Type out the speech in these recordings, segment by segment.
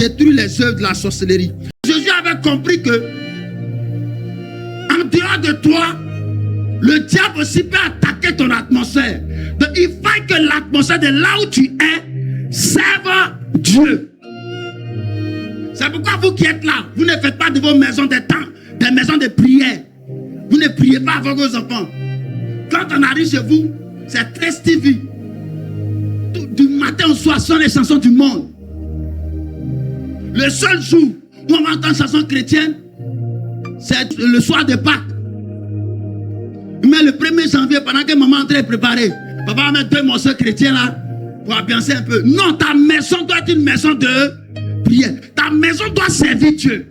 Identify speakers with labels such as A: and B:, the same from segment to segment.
A: détruire les œuvres de la sorcellerie. Jésus avait compris que en dehors de toi, le diable aussi peut attaquer ton atmosphère. Donc il faut que l'atmosphère de là où tu es serve Dieu. C'est pourquoi vous qui êtes là, vous ne faites pas de vos maisons des temps, des maisons de prière. Vous ne priez pas avec vos enfants. Quand on arrive chez vous, c'est très TV. Du matin au soir, ce sont les chansons du monde. Le seul jour où on va entendre une chanson chrétienne, c'est le soir de Pâques. Mais le 1er janvier, pendant que maman est en train de préparer, papa va mettre 2 morceaux chrétiens là pour ambiancer un peu. Non, ta maison doit être une maison de prière. Ta maison doit servir Dieu.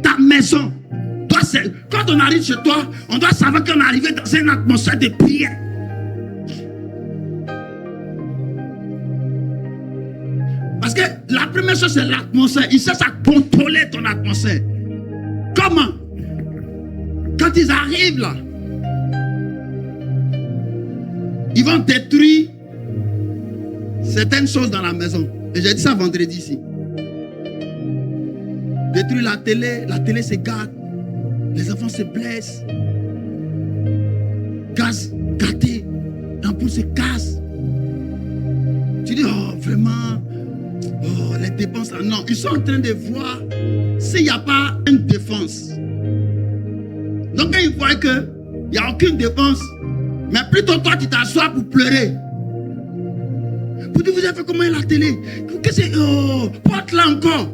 A: Ta maison doit servir. Quand on arrive chez toi, on doit savoir qu'on est arrivé dans une atmosphère de prière. Parce que la première chose, c'est l'atmosphère. Il cherche à contrôler ton atmosphère. Comment? Quand ils arrivent là, ils vont détruire certaines choses dans la maison. Et j'ai dit ça vendredi ici. Détruire la télé se gâte, les enfants se blessent, gaz gâté, l'ampoule se casse. Tu dis, oh vraiment, oh les dépenses là. Non, ils sont en train de voir s'il n'y a pas une défense. Donc quand ils voient qu'il n'y a aucune défense, mais plutôt toi tu t'assois pour pleurer. Pour dire, vous avez fait comment la télé? Qu'est-ce que c'est? Oh, porte là encore.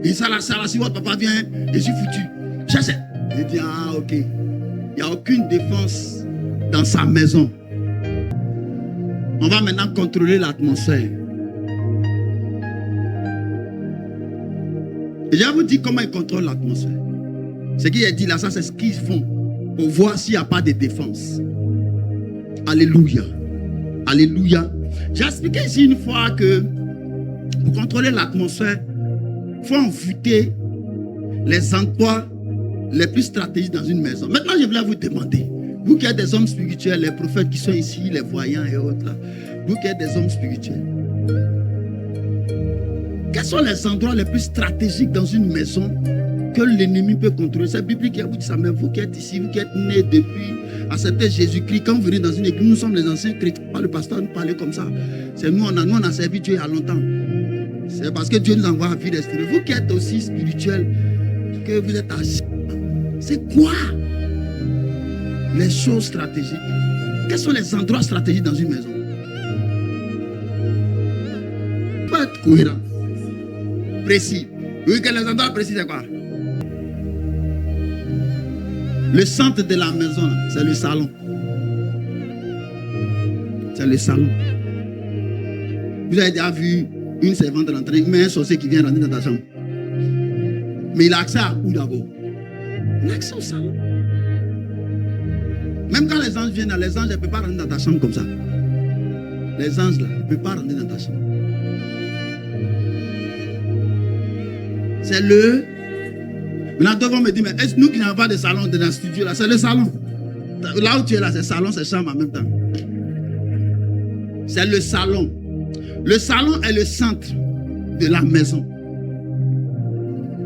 A: Et ça là, si votre papa vient, je suis foutu. Je dis, ah ok. Il n'y a aucune défense dans sa maison. On va maintenant contrôler l'atmosphère. Et je vais vous dire comment ils contrôlent l'atmosphère. Ce qu'il a dit là, ça c'est ce qu'ils font pour voir s'il n'y a pas de défense. Alléluia. Alléluia. J'ai expliqué ici une fois que pour contrôler l'atmosphère, il faut envoûter les endroits les plus stratégiques dans une maison. Maintenant, je voulais vous demander, vous qui êtes des hommes spirituels, les prophètes qui sont ici, les voyants et autres, vous qui êtes des hommes spirituels, quels sont les endroits les plus stratégiques dans une maison que l'ennemi peut contrôler? C'est biblique qui a vous dit ça, mais vous qui êtes ici, vous qui êtes nés depuis, acceptez Jésus-Christ, quand vous venez dans une église, nous sommes les anciens chrétiens, pas le pasteur nous parlait comme ça. C'est nous, on a servi Dieu il y a longtemps. C'est parce que Dieu nous envoie à vie restaurer. Vous qui êtes aussi spirituels, que vous êtes assis, c'est quoi les choses stratégiques? Quels sont les endroits stratégiques dans une maison? Il faut être cohérent, précis. Oui, que les endroits précis, c'est quoi? Le centre de la maison, c'est le salon. C'est le salon. Vous avez déjà vu une servante rentrer, mais un sorcier qui vient rentrer dans ta chambre. Mais il a accès à où d'abord? Il a accès au salon. Même quand les anges viennent, les anges ne peuvent pas rentrer dans ta chambre comme ça. Les anges là, ne peuvent pas rentrer dans ta chambre. C'est le... Maintenant, deux vont me dire, mais est-ce nous qui n'avons pas de salon dans le studio là? C'est le salon. Là où tu es là, c'est salon, c'est chambre en même temps. C'est le salon. Le salon est le centre de la maison.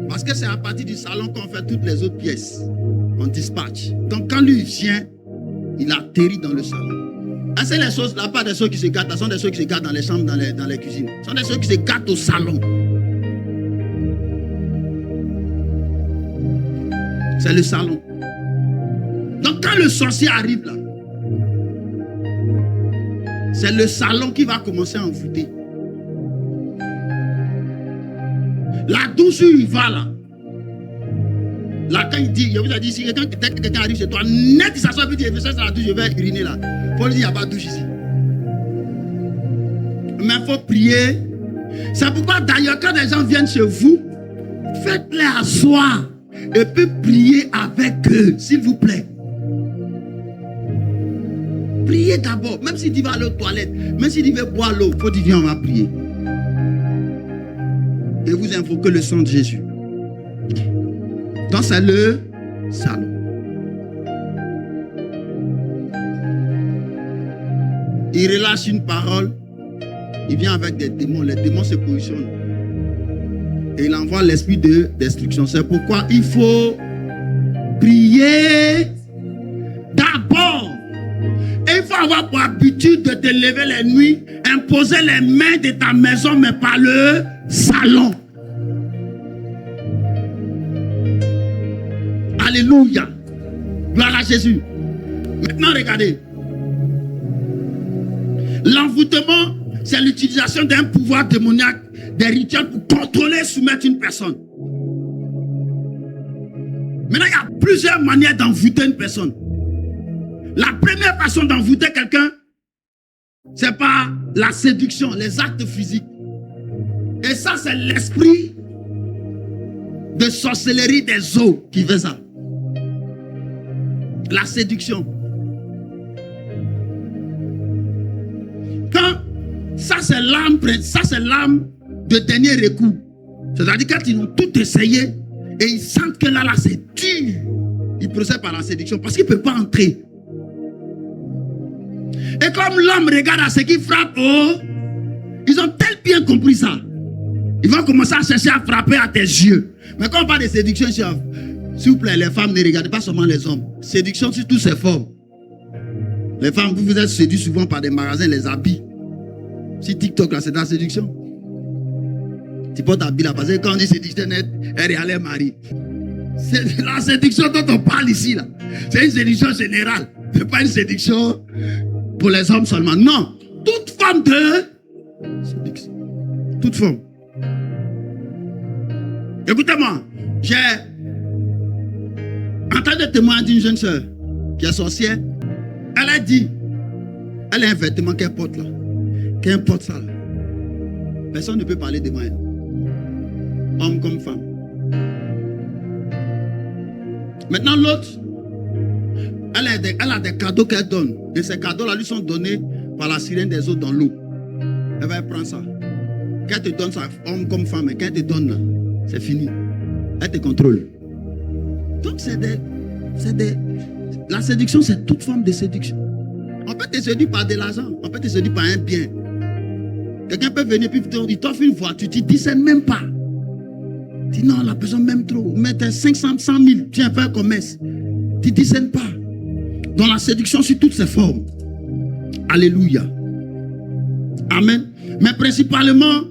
A: Parce que c'est à partir du salon qu'on fait toutes les autres pièces. On dispatche. Donc quand lui vient, il atterrit dans le salon. C'est les choses, la part des choses qui se gâtent, ce sont des choses qui se gâtent dans les chambres, dans les cuisines. Ce sont des choses qui se gâtent au salon. C'est le salon. Donc quand le sorcier arrive là, c'est le salon qui va commencer à envoûter. La douche où il va là. Là quand il dit, je vous ai dit, si quelqu'un arrive chez toi, net il s'assoit et dit, je vais la douche, je vais uriner là. Il faut lui dire, il n'y a pas de douche ici. Mais il faut prier. C'est pourquoi d'ailleurs quand les gens viennent chez vous, faites-les asseoir et puis prier avec eux, s'il vous plaît. Priez d'abord, même s'il dit va aller aux toilettes, même s'il dit va boire l'eau, il faut dire viens, on va prier. Et vous invoquez le sang de Jésus. Donc c'est le salon. Il relâche une parole il vient avec des démons. Les démons se positionnent. Et il envoie l'esprit de destruction. C'est pourquoi il faut prier d'abord. Et il faut avoir pour habitude de te lever les nuits, imposer les mains de ta maison, mais par le salon. Alléluia. Gloire à Jésus. Maintenant, regardez. L'envoûtement, c'est l'utilisation d'un pouvoir démoniaque, des rituels pour contrôler et soumettre une personne. Maintenant, il y a plusieurs manières d'envoûter une personne. La première façon d'envoûter quelqu'un, c'est par la séduction, les actes physiques. Et ça, c'est l'esprit de sorcellerie des eaux qui fait ça. La séduction. Quand ça, c'est l'arme de dernier recours. C'est-à-dire quand ils ont tout essayé et ils sentent que là c'est dur, ils procèdent par la séduction parce qu'ils ne peuvent pas entrer. Et comme l'homme regarde à ce qui frappe, ils ont tellement bien compris ça. Ils vont commencer à chercher à frapper à tes yeux. Mais quand on parle de séduction, s'il vous plaît, les femmes ne regardez pas seulement les hommes. Séduction sur toutes ses formes. Les femmes, vous êtes séduits souvent par des magasins, les habits. Si TikTok là, c'est de la séduction. Tu portes habits là, parce que quand on dit séduction, elle est allée marier. C'est la séduction dont on parle ici là. C'est une séduction générale. C'est pas une séduction pour les hommes seulement. Non. Toute forme de séduction. Toute forme. Écoutez-moi. J'ai entendu le témoignage d'une jeune soeur qui est sorcière. Elle a dit, elle a un vêtement qu'elle porte là. Qu'elle porte ça là. Personne ne peut parler de moi. Homme comme femme. Maintenant l'autre, elle a des cadeaux qu'elle donne. Et ces cadeaux-là lui sont donnés par la sirène des eaux dans l'eau. Elle va prendre ça. Quand elle te donne ça, homme comme femme, et quand elle te donne là, c'est fini. Elle te contrôle. Donc la séduction, c'est toute forme de séduction. On peut te séduire par de l'argent, on peut te séduire par un bien. Quelqu'un peut venir puis il t'offre une voiture, tu ne discernes même pas. Tu dis non, la personne m'aime trop. Mais tu as 500, 100 000, tu viens faire un commerce. Tu ne discernes pas. Dans la séduction sur toutes ses formes. Alléluia. Amen. Mais principalement,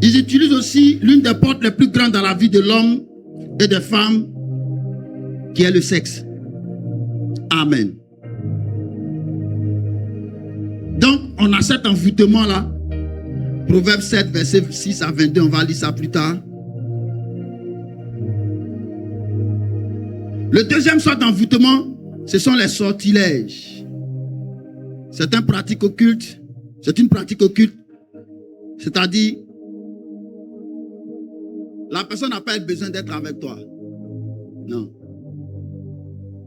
A: ils utilisent aussi l'une des portes les plus grandes dans la vie de l'homme et des femmes, qui est le sexe. Amen. Donc, on a cet envoûtement-là. Proverbe 7, verset 6 à 22, on va lire ça plus tard. Le deuxième sorte d'envoûtement, ce sont les sortilèges. C'est une pratique occulte. C'est une pratique occulte. C'est-à-dire, la personne n'a pas besoin d'être avec toi. Non.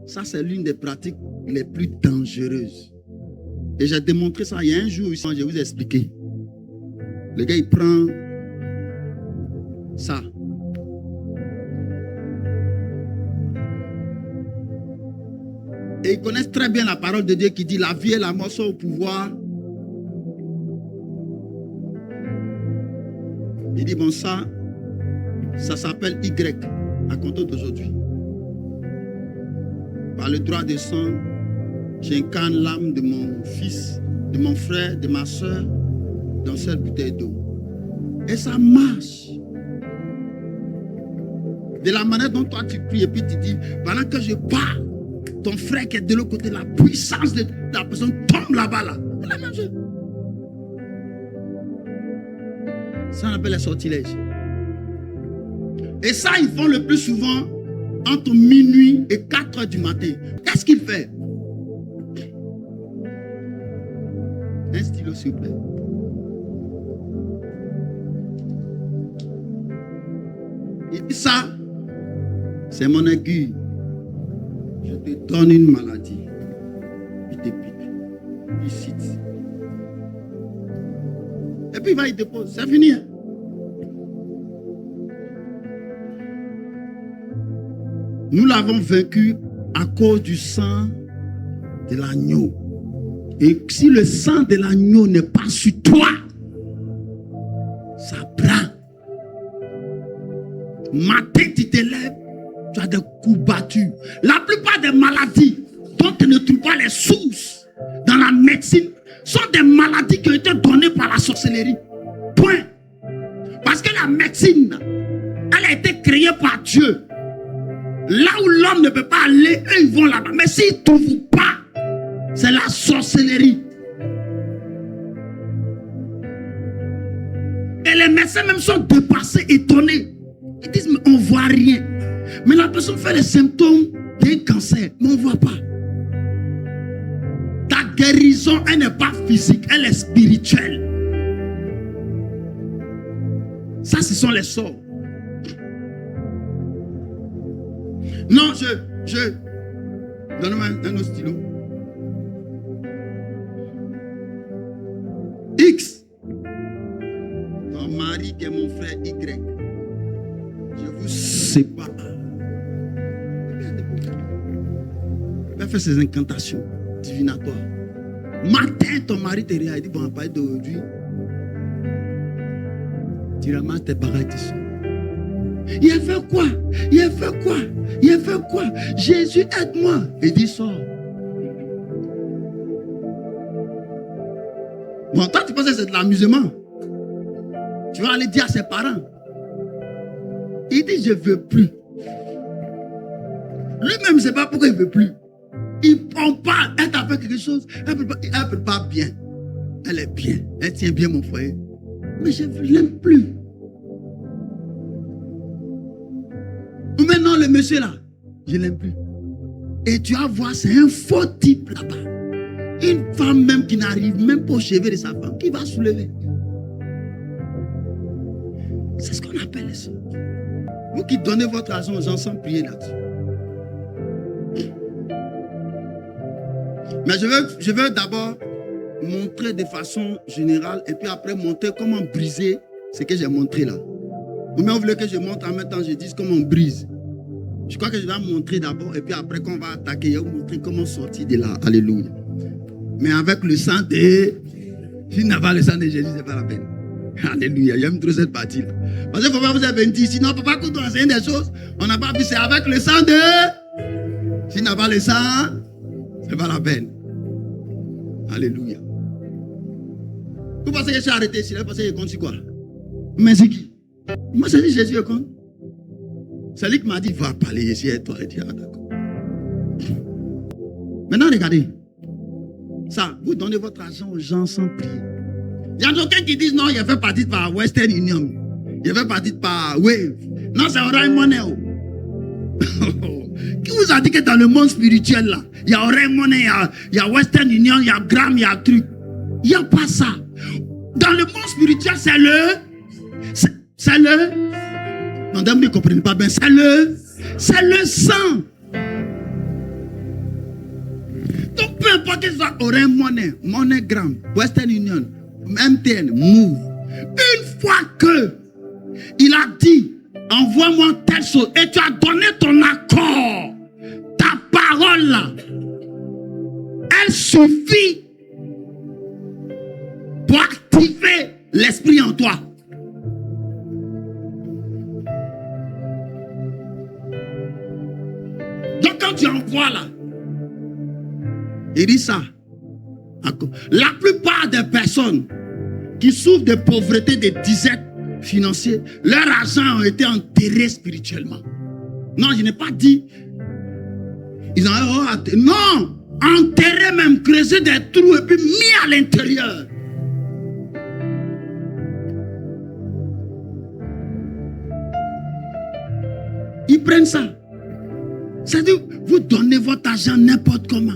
A: Ça, c'est l'une des pratiques les plus dangereuses. Et j'ai démontré ça il y a un jour, je vais vous expliquer. Le gars, il prend ça. Et ils connaissent très bien la parole de Dieu qui dit la vie et la mort sont au pouvoir. Il dit bon, ça s'appelle Y à compter d'aujourd'hui. Par le droit de sang, j'incarne l'âme de mon fils, de mon frère, de ma soeur dans cette bouteille d'eau. Et ça marche. De la manière dont toi tu pries et puis tu dis, pendant que je parle, ton frère qui est de l'autre côté, la puissance de la personne tombe là-bas là. C'est la même chose. Ça on appelle les sortilèges. Et ça, ils font le plus souvent entre minuit et 4 heures du matin. Qu'est-ce qu'il fait? Un stylo, s'il vous plaît. Il dit ça, c'est mon aiguille. Je te donne une maladie. Il te pique. Il cite. Et puis il va y déposer. C'est fini. Hein? Nous l'avons vaincu à cause du sang de l'agneau Et si le sang de l'agneau n'est pas sur toi, ça prend. Matin, tu te lèves, tu as des coups battus. La plupart des maladies dont tu ne trouves pas les sources dans la médecine sont des maladies qui ont été données par la sorcellerie. Point. Parce que la médecine, elle a été créée par Dieu. Là où l'homme ne peut pas aller, eux ils vont là-bas. Mais s'ils ne trouvent pas, c'est la sorcellerie. Et les médecins même sont dépassés, étonnés. Ils disent, mais on ne voit rien. Mais la personne fait les symptômes d'un cancer, mais on ne voit pas. Ta guérison, elle n'est pas physique, elle est spirituelle. Ça, ce sont les sorts. Non, donne-moi un autre stylo. X. Ton mari qui est mon frère Y. Je vous sépare. Il va faire ses incantations divinatoires. Matin, ton mari te regarde. Il dit, bon, à partir d'aujourd'hui, tu ramasses tes bagages, tu sors. Il a fait quoi? Il a fait quoi? Il a fait quoi? Jésus, aide-moi. Il dit, sors. Bon, toi, tu penses que c'est de l'amusement. Tu vas aller dire à ses parents. Il dit, je ne veux plus. Lui-même, je ne sais pas pourquoi il ne veut plus. Il ne prend pas. Elle t'a fait quelque chose. Elle ne peut pas bien. Elle est bien. Elle tient bien mon foyer. Mais je ne l'aime plus. Ou maintenant, le monsieur là, je ne l'aime plus. Et tu vas voir, c'est un faux type là-bas. Une femme même qui n'arrive même pas au chevet de sa femme, qui va soulever. C'est ce qu'on appelle les sorts. Vous qui donnez votre argent aux gens sans prier là-dessus. Mais je veux d'abord montrer de façon générale et puis après montrer comment briser ce que j'ai montré là. Vous voulez que je montre en même temps, je dise comment on brise. Je crois que je vais montrer d'abord et puis après qu'on va attaquer, je vais vous montrer comment sortir de là. Alléluia. Mais avec le sang de... S'il n'a pas le sang de Jésus, ce n'est pas la peine. Alléluia, j'aime trop cette partie-là. Parce qu'il ne faut pas vous aventir. Sinon, papa, quand on enseigne des choses, on n'a pas vu, c'est avec le sang de... S'il n'a pas le sang, ce n'est pas la peine. Alléluia. Vous pensez que je suis arrêté ici? Vous pensez que je compte sur quoi? Mais c'est qui? Moi, c'est dit Jésus, je compte. C'est lui qui m'a dit, va parler ici et toi. Et dit, ah, d'accord. Maintenant, regardez. Ça, vous donnez votre argent aux gens sans prier. Il y a d'autres qui disent non, il fait partie par Western Union. Il fait partie par Wave. Non, c'est Orange Money. Qui vous a dit que dans le monde spirituel là, il y a Orange Money, il y a Western Union, il y a Gram, il y a truc. Il n'y a pas ça. Dans le monde spirituel, c'est le. Non, d'ailleurs, ne comprenez pas bien. C'est le sang. Donc, peu importe que ce soit Orange Money, MoneyGram, Western Union, MTN, Move. Une fois que il a dit, envoie-moi telle chose, et tu as donné ton accord, ta parole là, elle suffit pour activer l'esprit en toi. Donc quand tu envoies là, il dit ça. La plupart des personnes qui souffrent de pauvreté, de disette financière, leur argent a été enterré spirituellement. Non, je n'ai pas dit. Ils ont non, enterré même, creusé des trous et puis mis à l'intérieur. Ils prennent ça. C'est-à-dire, vous donnez votre argent n'importe comment.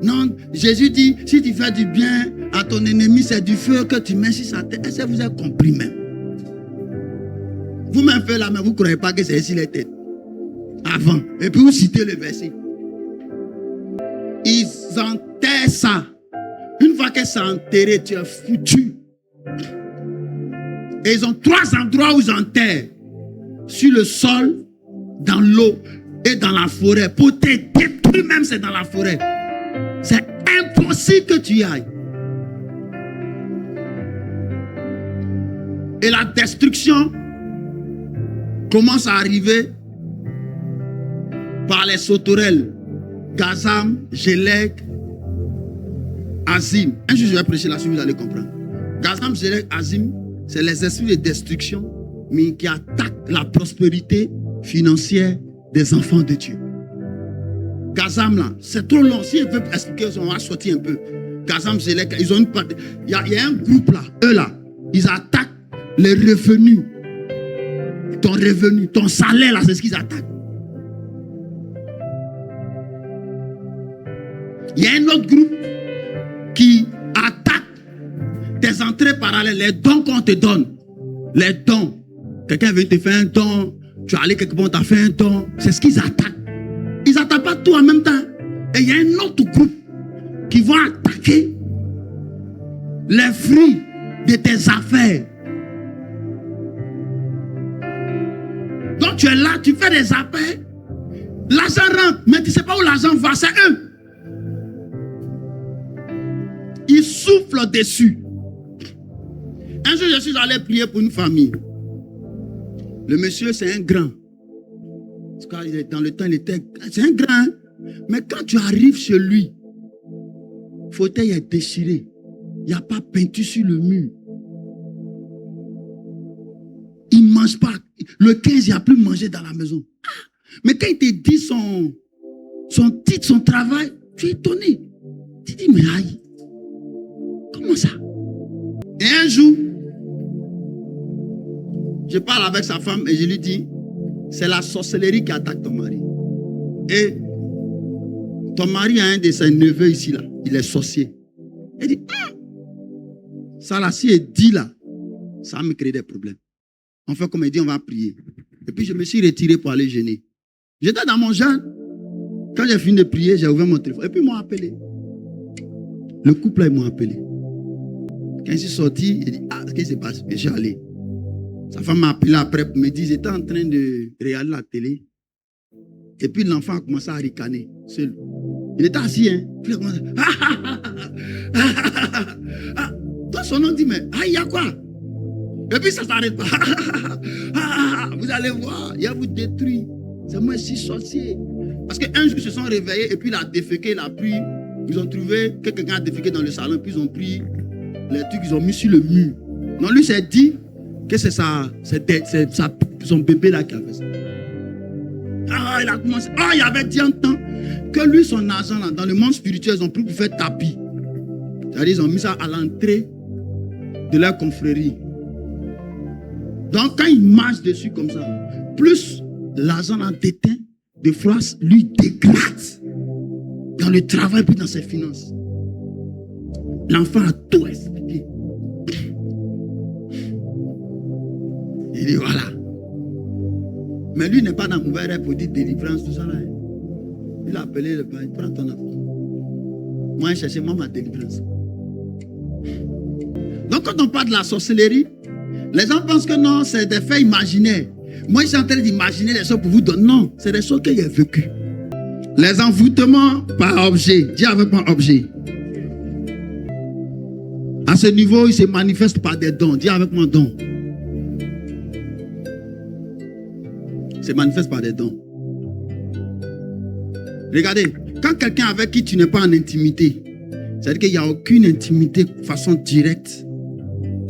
A: Non, Jésus dit, si tu fais du bien à ton ennemi, c'est du feu que tu mets sur sa tête. Est-ce que vous avez compris même? Vous-même faites la main, vous ne croyez pas que c'est ici les têtes. Avant. Et puis vous citez le verset. Ils enterrent ça. Une fois que c'est enterré, tu es foutu. Et ils ont 3 endroits où ils enterrent. Sur le sol, dans l'eau et dans la forêt. Pour te détruire même, c'est dans la forêt. C'est impossible impossible que tu y ailles. Et la destruction commence à arriver par les sauterelles. Gazam, Gélec, Azim. Un jour, je vais prêcher là-dessus, vous allez comprendre. Gazam, Gélec, Azim, c'est les esprits de destruction, mais qui attaquent la prospérité financière des enfants de Dieu. Gazam, là, c'est trop long. Si je peux expliquer, on va sortir un peu. Gazam, Gélec, ils ont une partie. Il y a un groupe là, eux là, ils attaquent les revenus. Ton revenu, ton salaire là, c'est ce qu'ils attaquent. Il y a un autre groupe qui attaque tes entrées parallèles, les dons qu'on te donne. Les dons. Quelqu'un vient te faire un don, tu es allé quelque part, on t'a fait un don. C'est ce qu'ils attaquent. Ils n'attaquent pas tout en même temps. Et il y a un autre groupe qui va attaquer les fruits de tes affaires. Donc tu es là, tu fais des affaires, l'argent rentre, mais tu ne sais pas où l'argent va, c'est eux. Ils soufflent dessus. Un jour, je suis allé prier pour une famille. Le monsieur, c'est un grand. Dans le temps, il était... C'est un grand. Mais quand tu arrives chez lui, le fauteuil est déchiré. Il n'y a pas peinture sur le mur. Il ne mange pas. Le 15, il n'y a plus mangé dans la maison. Mais quand il te dit son titre, son travail, tu es étonné. Tu dis, mais aïe, comment ça? Et un jour, je parle avec sa femme et je lui dis, c'est la sorcellerie qui attaque ton mari. Et ton mari a un de ses neveux ici, là. Il est sorcier. Elle dit, ça là, si elle dit là, ça va me créer des problèmes. On fait comme elle dit, on va prier. Et puis je me suis retiré pour aller jeûner. J'étais dans mon jeûne. Quand j'ai fini de prier, j'ai ouvert mon téléphone. Et puis ils m'ont appelé. Le couple là, ils m'ont appelé. Quand je suis sorti, il dit, qu'est-ce qui se passe? Et je suis allé. Sa femme m'a appelé après pour me dire, j'étais en train de regarder la télé. Et puis l'enfant a commencé à ricaner, seul. Il était assis, hein. Puis il a commencé à... Toi, son nom dit, mais, il y a quoi? Et puis ça ne s'arrête pas. Vous allez voir, il a vous détruit. C'est moi, je suis sorcier. Parce qu'un jour, ils se sont réveillés et puis il a déféqué, il a pris. Ils ont trouvé que quelqu'un a déféqué dans le salon, puis ils ont pris les trucs, ils ont mis sur le mur. Non, lui s'est dit que c'est son bébé là qui a fait ça. Il a commencé. Il avait dit un temps que lui, son argent là, dans le monde spirituel, ils ont pris pour faire tapis. C'est-à-dire, ils ont mis ça à l'entrée de leur confrérie. Donc, quand il marche dessus comme ça, plus l'argent en déteint, de fois, lui dégrade dans le travail puis dans ses finances. L'enfant a tout expliqué. Il dit voilà. Mais lui n'est pas dans mon verre pour dire délivrance, tout ça là. Il a appelé le père, prends ton enfant. Moi, je cherchais ma délivrance. Donc, quand on parle de la sorcellerie, les gens pensent que non, c'est des faits imaginaires. Moi, je suis en train d'imaginer des choses pour vous donner. Non, c'est des choses que j'ai vécues. Les envoûtements par objet. Dis avec moi objet. À ce niveau, il se manifeste par des dons. Dis avec moi dons. Il se manifeste par des dons. Regardez, quand quelqu'un avec qui tu n'es pas en intimité, c'est-à-dire qu'il n'y a aucune intimité de façon directe,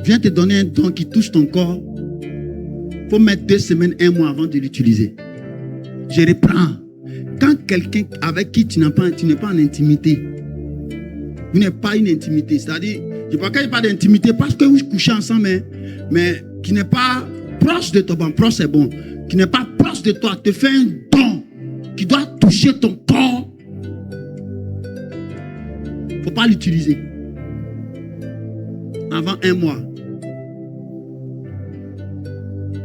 A: vient te donner un don qui touche ton corps, il faut mettre 2 semaines, 1 mois avant de l'utiliser. Je reprends. Quand quelqu'un avec qui tu n'es pas en intimité, vous n'êtes pas une intimité, c'est-à-dire, je ne parle pas d'intimité parce que vous couchez ensemble, mais qui n'est pas proche de toi, bon, proche c'est bon, qui n'est pas proche de toi, te fait un don qui doit toucher ton corps, il ne faut pas l'utiliser avant 1 mois.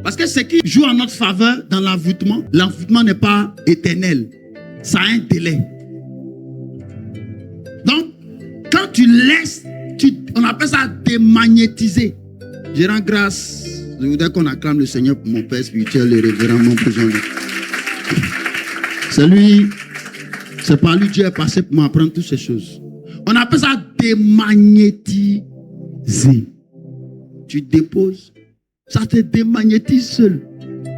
A: Parce que ce qui joue en notre faveur dans l'envoûtement n'est pas éternel. Ça a un délai. Donc, quand tu laisses, on appelle ça démagnétiser. Je rends grâce. Je voudrais qu'on acclame le Seigneur pour mon Père spirituel, le révérend mon Jean-Luc. C'est par lui Dieu est passé pour m'apprendre toutes ces choses. On appelle ça démagnétiser. Tu déposes, ça te démagnétise seul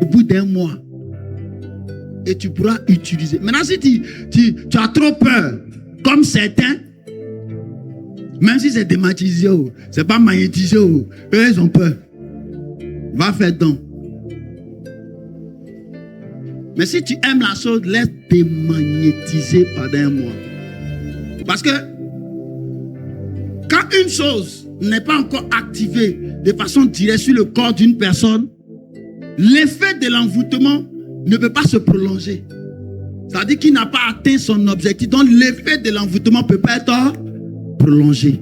A: au bout d'un mois. Et tu pourras utiliser. Maintenant, si tu as trop peur, comme certains, même si c'est démagnétisé, c'est pas magnétisé, eux ils ont peur. Va faire don. Mais si tu aimes la chose, laisse démagnétiser pendant un mois. Parce que quand une chose n'est pas encore activée de façon directe sur le corps d'une personne, l'effet de l'envoûtement ne peut pas se prolonger. Ça veut dire qu'il n'a pas atteint son objectif. Donc l'effet de l'envoûtement ne peut pas être prolongé.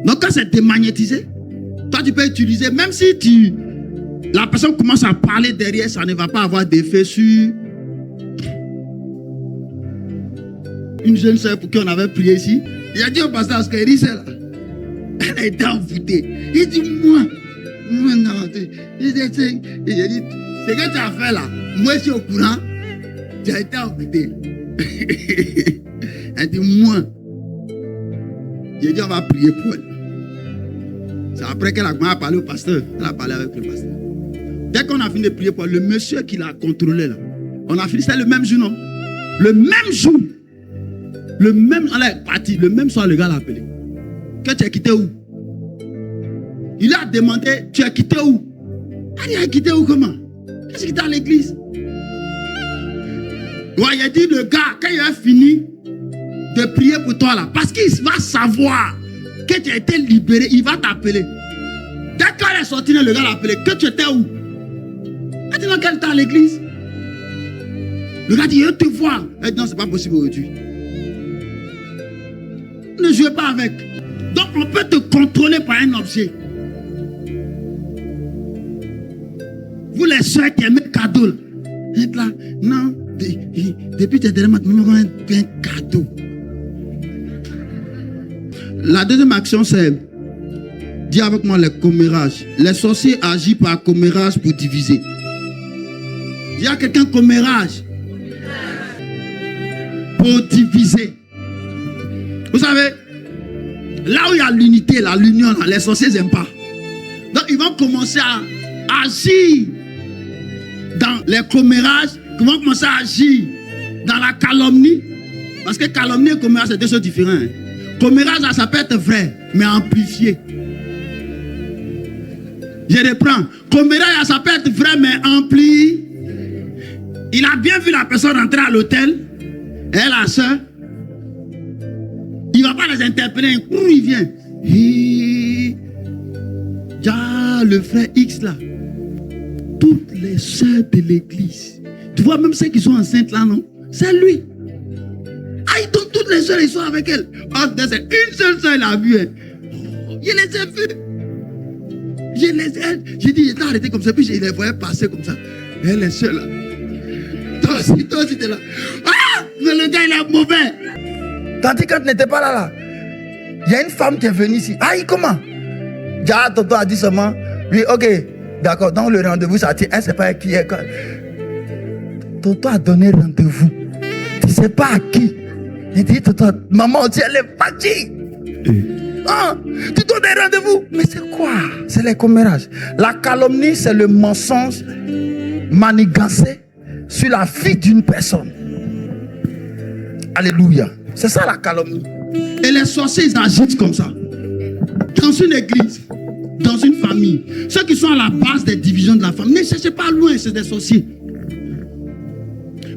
A: Donc quand c'est démagnétisé, toi tu peux utiliser, même si la personne commence à parler derrière, ça ne va pas avoir d'effet sur une jeune soeur pour qui on avait prié ici. Il a dit au pasteur, parce qu'elle dit ça là, elle a été envoûtée. Il dit, moi, non, il dit, ce que tu as fait là, moi je suis au courant, tu as été envoûté. Elle dit, moi, j'ai dit, on va prier pour elle. C'est après qu'elle a commencé à parler au pasteur. Elle a parlé avec le pasteur. Dès qu'on a fini de prier pour elle, le monsieur qui l'a contrôlé là, on a fini, c'est le même jour, non? Le même jour. Le même, on est parti, le même soir, le gars l'a appelé. Que tu as quitté où? Il a demandé, tu as quitté où? Il a quitté où comment? Qu'est-ce qu'il était à l'église? Ouais, il a dit, le gars, quand il a fini de prier pour toi là, parce qu'il va savoir que tu as été libéré, il va t'appeler. Dès qu'elle est sortie, le gars l'a appelé. Que tu étais où? Elle dit non, qu'elle était à l'église. Le gars dit, je te vois. Elle dit non, c'est pas possible aujourd'hui. Ne jouez pas avec. Donc on peut te contrôler par un objet. Vous les soeurs qui aimez cadeau, êtes là, non, depuis tes derniers matins, on a un cadeau. La deuxième action, c'est, dis avec moi, les commérages. Les sorciers agissent par commérage pour diviser. Dis à quelqu'un commérage pour diviser. Vous savez, là où il y a l'unité, l'union, les sorciers n'aiment pas. Donc ils vont commencer à agir dans les commérages, ils vont commencer à agir dans la calomnie. Parce que calomnie et commérage, c'est deux choses différentes. Hein. Commérage, ça peut être vrai, mais amplifié. Je reprends. Commérage, ça peut être vrai, mais amplifié. Il a bien vu la personne entrer à l'hôtel, et la soeur. Il ne va pas les interpeller. Où il vient? Le frère X là. Toutes les soeurs de l'église. Tu vois, même celles qui sont enceintes là, non? C'est lui. Ah, toutes les soeurs, ils sont avec elle. Oh, c'est une seule soeur, il a vu. Hein. Oh, je les ai vues. J'ai dit, j'étais arrêté comme ça, puis je les voyais passer comme ça. Et les soeurs là. Toi aussi, t'es là. Ah, mais le gars, il est mauvais.
B: Tandis que tu n'étais pas là. Il y a une femme qui est venue ici. Ah, comment? Tonton a dit seulement, oui, ok, d'accord, donc le rendez-vous, ça tient. Elle ne sait pas qui est. Tonton a donné rendez-vous. Tu ne sais pas à qui. Il dit, tonton, maman, elle est partie. Ah, tu donnes des rendez-vous. Mais c'est quoi? C'est les commérages. La calomnie, c'est le mensonge manigancé sur la vie d'une personne. Alléluia. C'est ça la calomnie.
A: Et les sorciers, ils agissent comme ça. Dans une église, dans une famille, ceux qui sont à la base des divisions de la famille, ne cherchez pas loin, c'est des sorciers.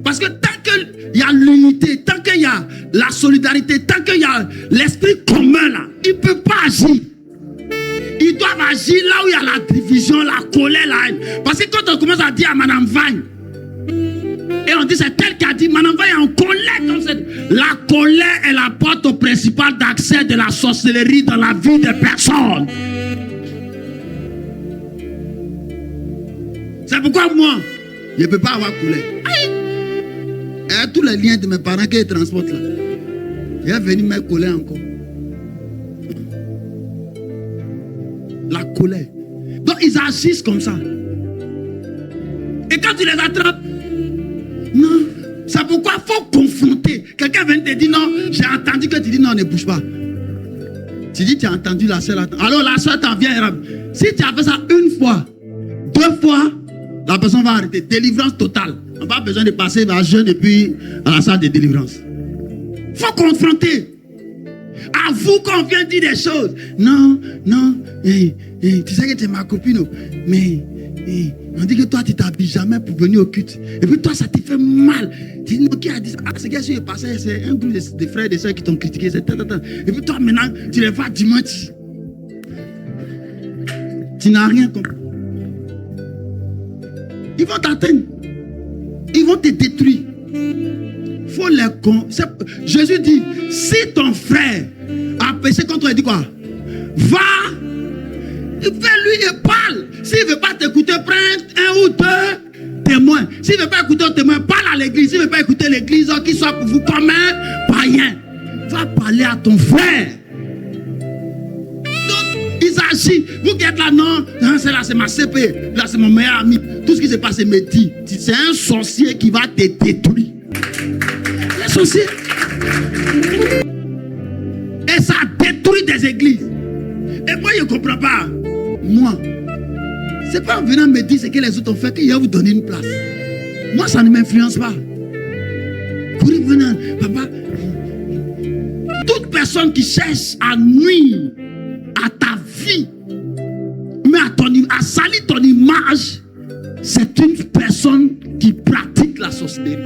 A: Parce que tant qu'il y a l'unité, tant qu'il y a la solidarité, tant qu'il y a l'esprit commun là, ils ne peuvent pas agir. Ils doivent agir là où il y a la division, la colère, la haine. Parce que quand on commence à dire à Madame Vagne, et on dit c'est tel qui a dit, Madame Vagne est en colère comme cette. La colère est la porte principale d'accès de la sorcellerie dans la vie des personnes. C'est pourquoi moi, je ne peux pas avoir colère. Et tous les liens de mes parents qui transportent là, je vais venir me coller encore. La colère. Donc ils agissent comme ça. Et quand tu les attrapes, non, c'est pourquoi il faut confronter. Quelqu'un vient te dire non, j'ai entendu que tu dis non, ne bouge pas. Tu dis tu as entendu la soeur. Alors la soeur t'en vient. Si tu as fait ça une fois, 2 fois, la personne va arrêter. Délivrance totale. On n'a pas besoin de passer à jeûne et puis à la salle de délivrance. Il faut confronter. Avoue qu'on vient dire des choses. Non, tu sais que tu es ma copine, mais on dit que toi tu t'habilles jamais pour venir au culte. Et puis toi ça te fait mal. Tu dis, qui a dit ça? Ce qui est passé, c'est un groupe de frères et de soeurs qui t'ont critiqué. Et puis toi maintenant, tu les vois dimanche. Tu n'as rien compris. Ils vont t'atteindre. Ils vont te détruire. Faut les Jésus dit, si ton frère a péché contre toi, il dit quoi? Va, fais-lui et parle. S'il ne veut pas t'écouter, prends 1 ou 2 témoins. S'il ne veut pas écouter un témoin, parle à l'église. S'il ne veut pas écouter l'église, qu'il soit pour vous comme un païen. Va parler à ton frère. Donc, il s'agit. Vous qui êtes là, non, c'est là, c'est ma CP. Là, c'est mon meilleur ami. Tout ce qui se passe, c'est Mehdi. C'est un sorcier qui va te détruire. Un sorcier. Et ça détruit des églises. Et moi, je ne comprends pas. Moi, c'est pas en venant me dire ce que les autres ont fait qu'il va vous donner une place. Moi, ça ne m'influence pas. Pour y venir, papa, toute personne qui cherche à nuire à ta vie, mais à salir ton image, c'est une personne qui pratique la sorcellerie.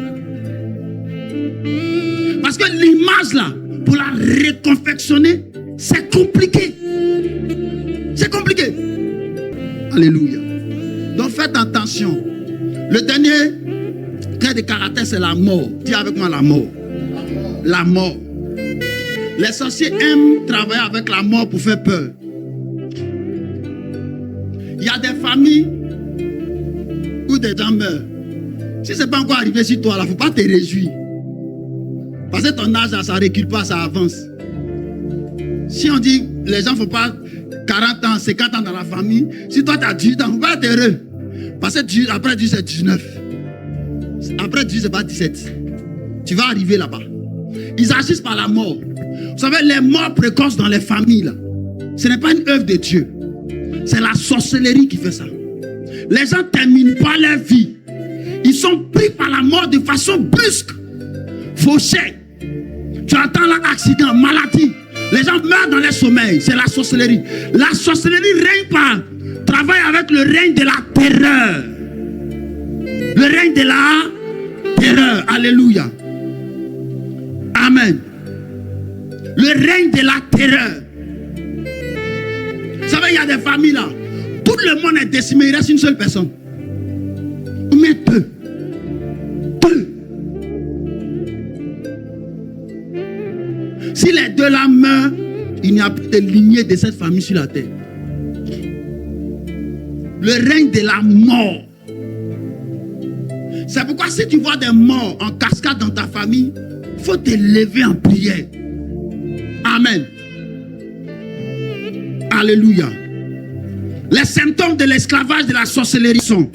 A: Parce que l'image là, pour la reconfectionner, c'est compliqué. C'est compliqué. Alléluia. Donc faites attention. Le dernier trait de caractère, c'est la mort. Dis avec moi la mort. La mort. Les sorciers aiment travailler avec la mort pour faire peur. Il y a des familles où des gens meurent. Si ce n'est pas encore arrivé sur toi, il ne faut pas te réjouir. Parce que ton âge, ça ne recule pas, ça avance. Si on dit les gens ne font pas 40 ans, 50 ans dans la famille, si toi tu as 18 ans, il ne faut pas être heureux. Parce que après 18, c'est 19. Après 18, c'est pas 17. Tu vas arriver là-bas. Ils agissent par la mort. Vous savez, les morts précoces dans les familles, là, ce n'est pas une œuvre de Dieu. C'est la sorcellerie qui fait ça. Les gens ne terminent pas leur vie. Ils sont pris par la mort de façon brusque. Fauché. Tu entends là, accident, maladie. Les gens meurent dans leur sommeil. C'est la sorcellerie. La sorcellerie règne par travaille avec le règne de la terreur. Le règne de la terreur. Alléluia. Amen. Le règne de la terreur. Vous savez, il y a des familles là. Tout le monde est décimé. Il reste une seule personne. Mais deux. Si les deux là meurent, il n'y a plus de lignée de cette famille sur la terre. Le règne de la mort. C'est pourquoi si tu vois des morts en cascade dans ta famille, il faut te lever en prière. Amen. Alléluia. Les symptômes de l'esclavage de la sorcellerie sont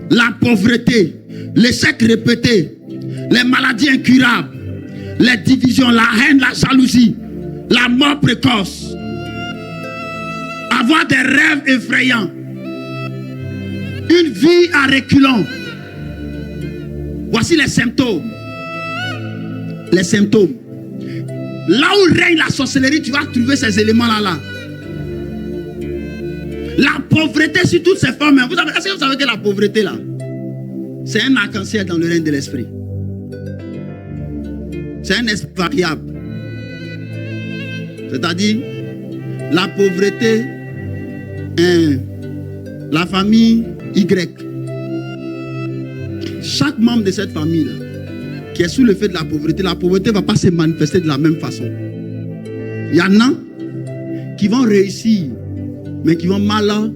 A: la pauvreté, l'échec répété, les maladies incurables, les divisions, la haine, la jalousie, la mort précoce, avoir des rêves effrayants, une vie à reculons. Voici les symptômes. Les symptômes. Là où règne la sorcellerie, tu vas trouver ces éléments-là. La pauvreté sur toutes ses formes. Est-ce que vous savez que la pauvreté là, c'est un arc-en-ciel dans le règne de l'esprit. C'est un esprit variable. C'est-à-dire, la pauvreté, la famille Y. Chaque membre de cette famille là, qui est sous le fait de la pauvreté ne va pas se manifester de la même façon. Il y en a qui vont réussir, mais qui vont mal là.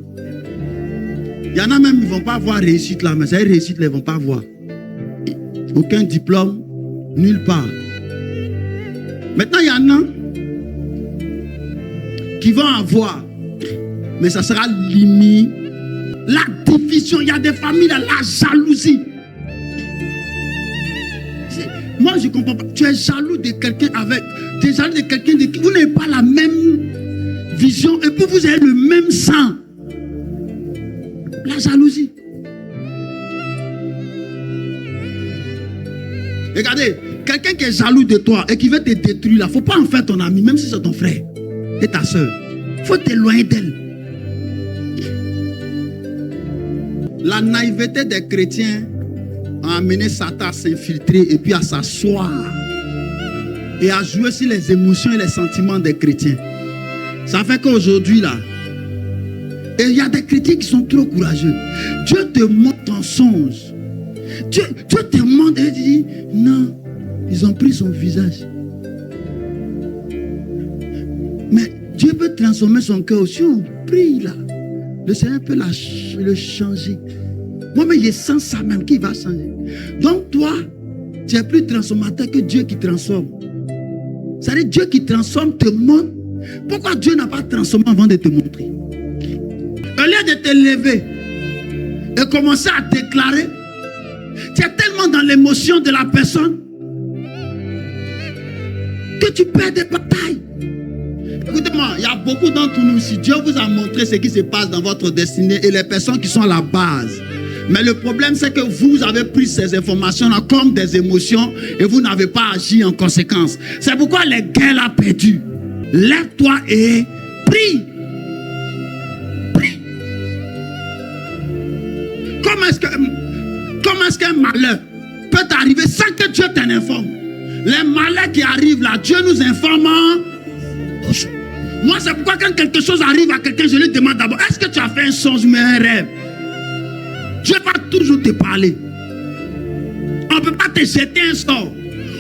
A: Il y en a même qui ne vont pas avoir réussite là, mais cette réussite, ils ne vont pas avoir. Aucun diplôme, nulle part. Maintenant, il y en a qui vont avoir, mais ça sera limité. La division, il y a des familles, la jalousie. Moi, je ne comprends pas. Tu es jaloux de quelqu'un avec... Tu es jaloux de quelqu'un de qui vous n'avez pas la même vision. Et puis vous avez le même sang. La jalousie. Regardez, quelqu'un qui est jaloux de toi et qui veut te détruire, il ne faut pas en faire ton ami, même si c'est ton frère et ta soeur. Il faut t'éloigner d'elle. La naïveté des chrétiens a amené Satan à s'infiltrer et puis à s'asseoir et à jouer sur les émotions et les sentiments des chrétiens. Ça fait qu'aujourd'hui, là, et il y a des chrétiens qui sont trop courageux. Dieu te montre en songe. Dieu te montre et dit, non, ils ont pris son visage. Mais Dieu peut transformer son cœur aussi. On prie là. Le Seigneur peut le changer. Moi-même, je sens ça même qui va changer. Donc toi, tu es plus transformateur que Dieu qui transforme. C'est-à-dire Dieu qui transforme te montre. Pourquoi Dieu n'a pas transformé avant de te montrer? Au lieu de te lever et commencer à déclarer, tu es tellement dans l'émotion de la personne que tu perds des batailles. Écoutez-moi, il y a beaucoup d'entre nous, si Dieu vous a montré ce qui se passe dans votre destinée et les personnes qui sont à la base. Mais le problème, c'est que vous avez pris ces informations-là comme des émotions et vous n'avez pas agi en conséquence. C'est pourquoi les guerres l'ont perdu. Lève-toi et prie. Prie. Comment est-ce qu'un malheur peut arriver sans que Dieu t'en informe? Les malheurs qui arrivent là, Dieu nous informe. Moi, c'est pourquoi quand quelque chose arrive à quelqu'un, je lui demande d'abord, est-ce que tu as fait un songe, mais un rêve? Dieu va toujours te parler. On ne peut pas te jeter un sort.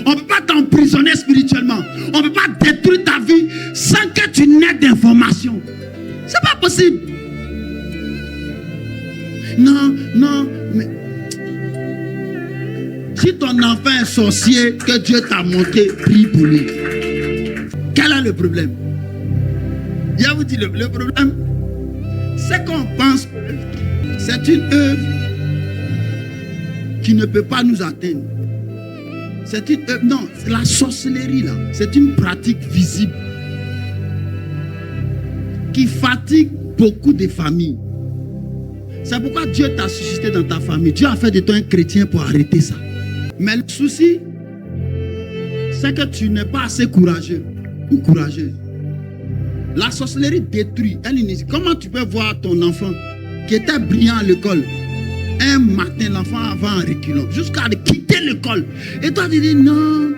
A: On ne peut pas t'emprisonner spirituellement. On ne peut pas détruire ta vie sans que tu n'aies d'informations. C'est pas possible. Non, mais si ton enfant est sorcier, que Dieu t'a montré, prie pour lui. Quel est le problème? Je vous dis, le problème, c'est qu'on pense que c'est une œuvre qui ne peut pas nous atteindre. C'est une œuvre, non, c'est la sorcellerie là. C'est une pratique visible qui fatigue beaucoup de familles. C'est pourquoi Dieu t'a suscité dans ta famille. Dieu a fait de toi un chrétien pour arrêter ça. Mais le souci, c'est que tu n'es pas assez courageux ou courageuse. La sorcellerie détruit. Comment tu peux voir ton enfant qui était brillant à l'école, un matin, l'enfant va en reculant jusqu'à quitter l'école. Et toi, tu dis non,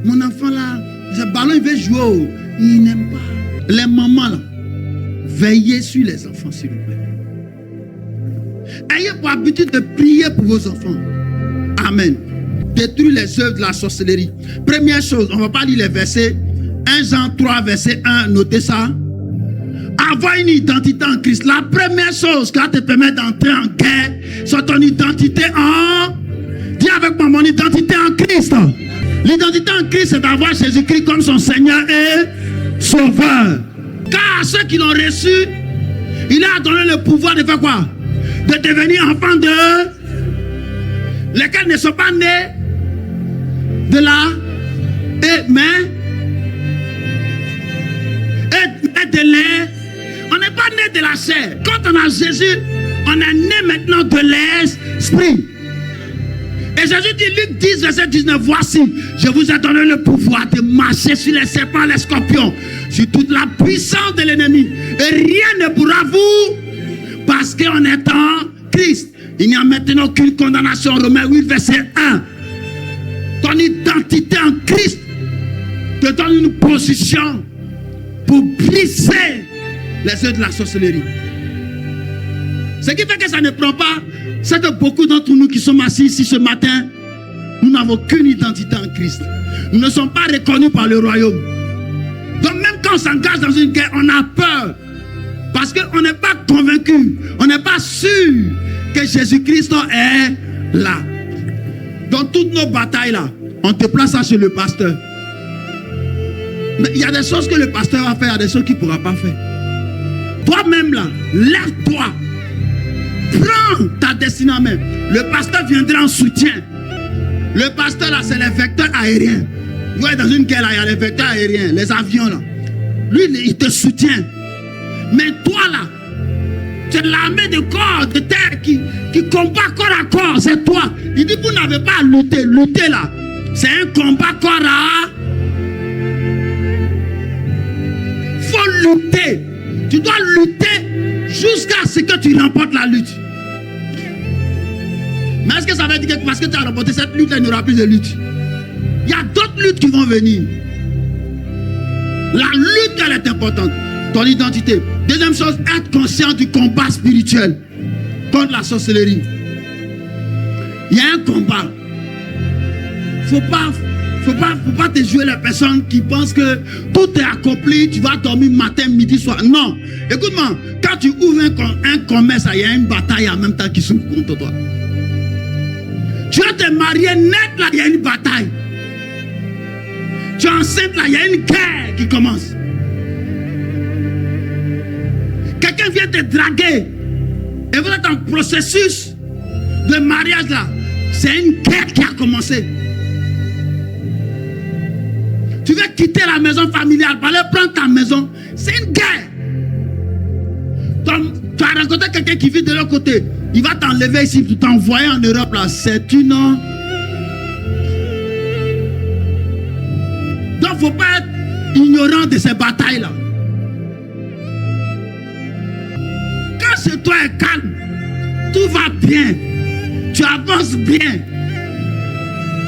A: mon enfant là, ce ballon il veut jouer, il n'aime pas. Les mamans là, veillez sur les enfants s'il vous plaît. Ayez pour habitude de prier pour vos enfants. Amen. Détruire les œuvres de la sorcellerie. Première chose, on ne va pas lire les versets. 1 Jean 3, verset 1, notez ça. Avoir une identité en Christ. La première chose qui va te permettre d'entrer en guerre, c'est ton identité en... Dis avec moi, mon identité en Christ. L'identité en Christ, c'est d'avoir Jésus-Christ comme son Seigneur et Sauveur. Car à ceux qui l'ont reçu, il a donné le pouvoir de faire quoi? De devenir enfants de... Lesquels ne sont pas nés de la... mais de l'air. On n'est pas né de la chair. Quand on a Jésus, on est né maintenant de l'esprit. Et Jésus dit, Luc 10, verset 19, voici, je vous ai donné le pouvoir de marcher sur les serpents, les scorpions, sur toute la puissance de l'ennemi. Et rien ne pourra vous, parce qu'on est en Christ. Il n'y a maintenant aucune condamnation. Romains 8, verset 1. Ton identité en Christ te donne une position pour briser les œuvres de la sorcellerie. Ce qui fait que ça ne prend pas, c'est que beaucoup d'entre nous qui sommes assis ici ce matin, nous n'avons aucune identité en Christ. Nous ne sommes pas reconnus par le royaume. Donc même quand on s'engage dans une guerre, on a peur. Parce qu'on n'est pas convaincu, on n'est pas sûr que Jésus-Christ est là. Dans toutes nos batailles là, on te place ça chez le pasteur. Mais il y a des choses que le pasteur va faire, il y a des choses qu'il ne pourra pas faire. Toi-même là, lève-toi. Prends ta destinée en main. Le pasteur viendra en soutien. Le pasteur là, c'est les vecteurs aériens. Vous voyez, dans une guerre là, il y a les vecteurs aériens, les avions là. Lui, il te soutient. Mais toi là, c'est l'armée de corps, de terre qui combat corps à corps, c'est toi. Il dit, vous n'avez pas à lutter. Lutter là, c'est un combat corps à... Faut lutter. Tu dois lutter jusqu'à ce que tu remportes la lutte. Mais est-ce que ça veut dire que parce que tu as remporté cette lutte, il n'y aura plus de lutte? Il y a d'autres luttes qui vont venir. La lutte, elle est importante. Ton identité. Deuxième chose, être conscient du combat spirituel contre la sorcellerie. Il y a un combat. Faut pas te jouer les personnes qui pensent que tout est accompli, tu vas dormir matin, midi, soir. Non. Écoute-moi, quand tu ouvres un commerce, il y a une bataille en même temps qui s'ouvre contre toi. Tu vas te marier net, là, il y a une bataille. Tu es enceinte, là, il y a une guerre qui commence. Quelqu'un vient te draguer. Et vous êtes en processus de mariage, là. C'est une guerre qui a commencé. Tu veux quitter la maison familiale, pour aller prendre ta maison. C'est une guerre. Tu as rencontré quelqu'un qui vit de l'autre côté. Il va t'enlever ici, tu t'envoyer en Europe, là. C'est une... Donc, il ne faut pas être ignorant de ces batailles-là. Quand chez toi est calme, tout va bien. Tu avances bien.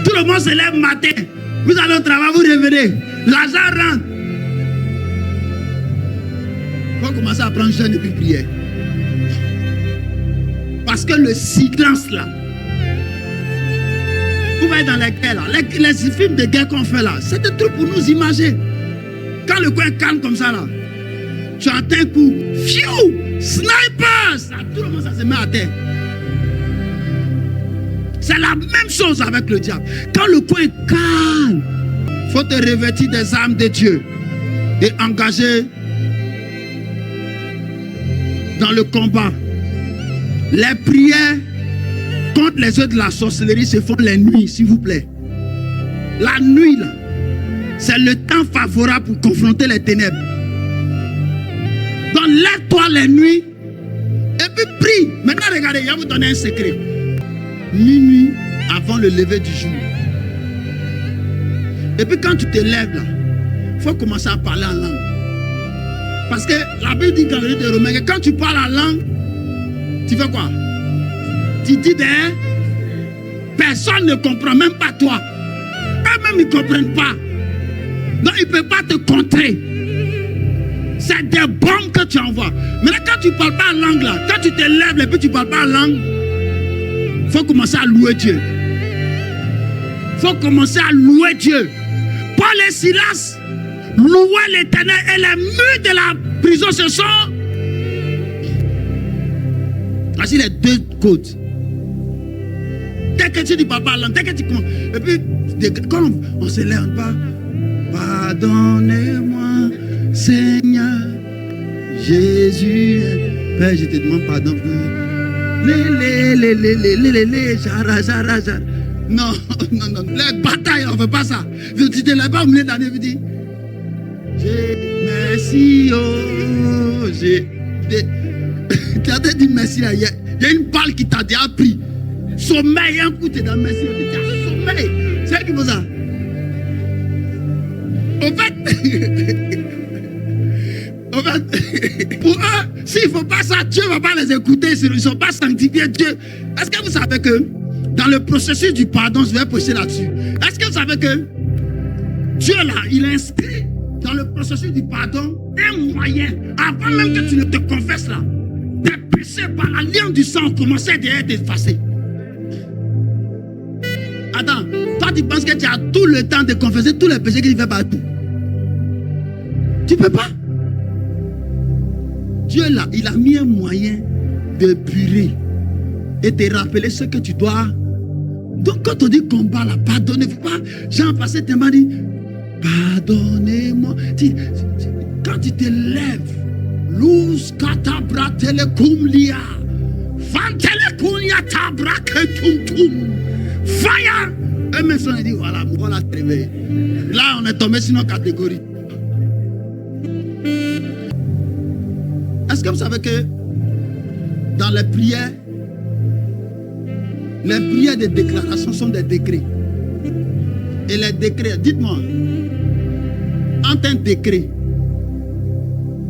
A: Tout le monde se lève matin. Vous allez au travail, vous revenez. L'argent rentre. Il faut commencer à prendre jeûne et puis prier. Parce que le silence là, vous voyez dans les guerres là, les films de guerre qu'on fait là, c'est des trucs pour nous imaginer. Quand le coin est calme comme ça là, tu entends un coup, fiou, sniper, ça, tout le monde ça se met à terre. C'est la même chose avec le diable. Quand le coin est calme, il faut te revêtir des armes de Dieu et engager dans le combat. Les prières contre les œuvres de la sorcellerie se font les nuits, s'il vous plaît. La nuit, là, c'est le temps favorable pour confronter les ténèbres. Donc, lève-toi les nuits et puis prie. Maintenant, regardez, je vais vous donner un secret. Minuit avant le lever du jour. Et puis, quand tu te lèves, là, il faut commencer à parler en langue. Parce que la Bible dit dans le livre de Romains que quand tu parles en langue, tu fais quoi? Tu dis des... Personne ne comprend, même pas toi. Eux-mêmes, ils ne comprennent pas. Donc, ils ne peuvent pas te contrer. C'est des bombes que tu envoies. Maintenant, quand tu ne parles pas en langue, là, quand tu te lèves et puis tu ne parles pas en langue, il faut commencer à louer Dieu. Il faut commencer à louer Dieu. Paul et Silas louaient l'Éternel et les murs de la prison se sont... Voici les deux côtes. Dès que tu dis papa, dès que tu commences. Et puis, quand on se lève pas, pardonnez-moi, Seigneur, Jésus. Père, je te demande pardon. Non. Les batailles, on ne fait pas ça. Tu te lèves pas au milieu de l'année, tu dis, merci, oh, tu as dit merci, il y a une balle qui t'a déjà pris. Sommeil, un coup, tu es dans merci. Tu as sommeil. C'est qui vous ça? En fait, pour eux, s'il ne faut pas ça, Dieu ne va pas les écouter. Ils ne sont pas sanctifiés. Dieu. Est-ce que vous savez que dans le processus du pardon, je vais prêcher là-dessus. Est-ce que vous savez que Dieu, là, il inscrit dans le processus du pardon un moyen, avant même que tu ne te confesses là, tes péchés par la ligne du sang commençaient déjà à être effacés. Attends, toi tu penses que tu as tout le temps de confesser tous les péchés que tu fais partout. Tu ne peux pas. Dieu là, il a mis un moyen de purger et te rappeler ce que tu dois. Donc quand on dit combat là, pardonnez-vous pas. Jean passé tellement dit, pardonnez-moi. Quand tu te lèves, luz katabra telekumlia, van telekumlia tabra ketumtum, fire. Eux-mêmes sont dit, voilà, voilà, te réveiller. Là, on est tombé sur nos catégories. Est-ce que vous savez que dans les prières de déclaration sont des décrets. Et les décrets, dites-moi, entre un décret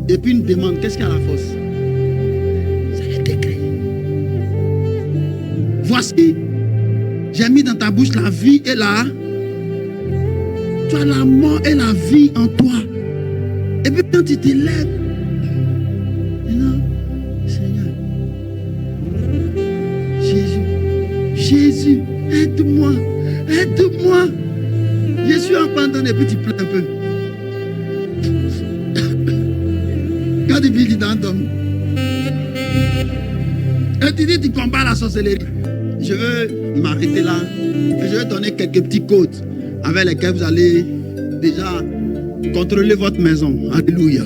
A: et puis une demande, qu'est-ce qui a la force? C'est les décrets. Voici, j'ai mis dans ta bouche la vie et tu as la mort et la vie en toi. Et puis quand tu te lèves, non, Seigneur, Jésus, aide-moi, aide-moi. Je suis abandonné, et puis tu pleures un peu. Quand tu vis dans ton et tu dis, tu combats la sorcellerie. Je veux m'arrêter là. Et je vais donner quelques petits codes avec lesquels vous allez déjà contrôler votre maison. Alléluia.